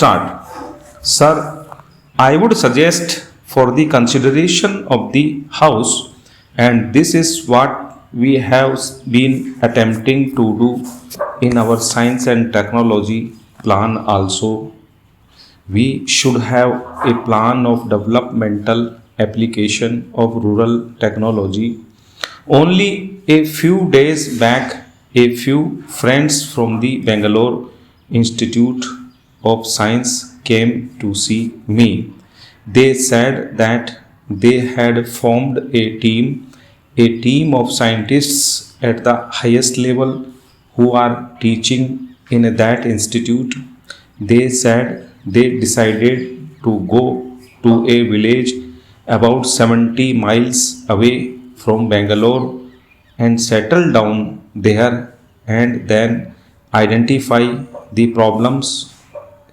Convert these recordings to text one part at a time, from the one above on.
Start. Sir, I would suggest for the consideration of the House, and this is what we have been attempting to do in our science and technology plan also. We should have a plan of developmental application of rural technology. Only a few days back, a few friends from the Bangalore Institute of Science came to see me. They said that they had formed a team of scientists at the highest level who are teaching in that institute. They said they decided to go to a village about 70 miles away from Bangalore and settle down there and then identify the problems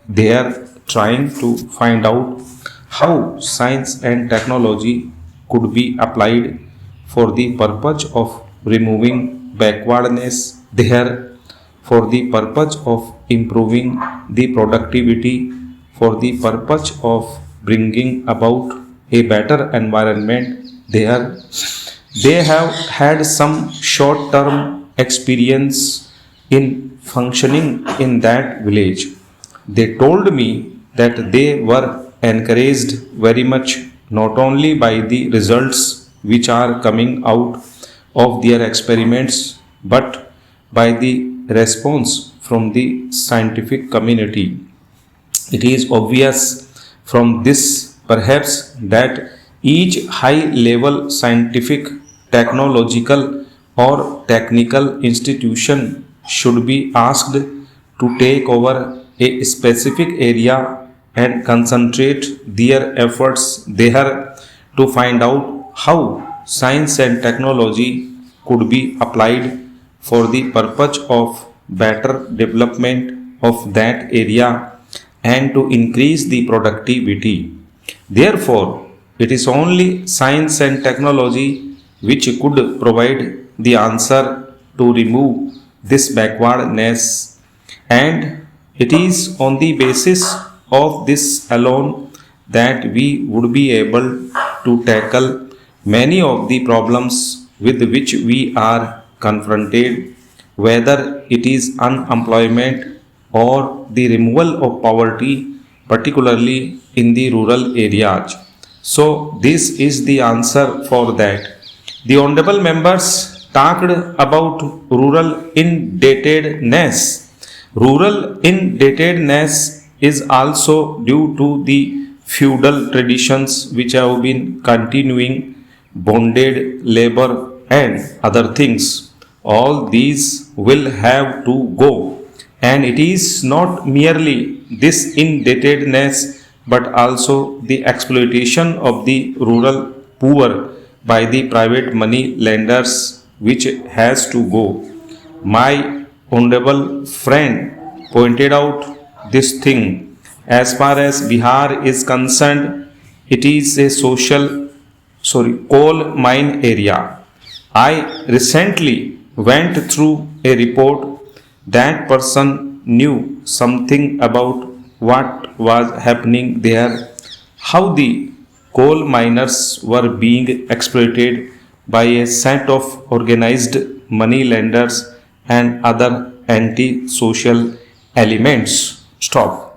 they are trying to find out how science and technology could be applied for the purpose of removing backwardness there, for the purpose of improving the productivity, for the purpose of bringing about a better environment there. They have had some short term experience in functioning in that village. They told me that they were encouraged very much not only by the results which are coming out of their experiments but by the response from the scientific community. It is obvious from this perhaps that each high level scientific, technological, or technical institution should be asked to take over a specific area and concentrate their efforts there to find out how science and technology could be applied for the purpose of better development of that area and to increase the productivity. Therefore, it is only science and technology which could provide the answer to remove this backwardness, and it is on the basis of this alone that we would be able to tackle many of the problems with which we are confronted, whether it is unemployment or the removal of poverty, particularly in the rural areas. So, this is the answer for that. The honorable members talked about rural indebtedness. Rural indebtedness is also due to the feudal traditions which have been continuing, bonded labor, and other things. All these will have to go, and it is not merely this indebtedness but also the exploitation of the rural poor by the private money lenders which has to go. My honorable friend pointed out this thing. As far as Bihar is concerned, it is a coal mine area. I recently went through a report. That person knew something about what was happening there, how the coal miners were being exploited by a set of organized money lenders and other anti-social elements. Stop.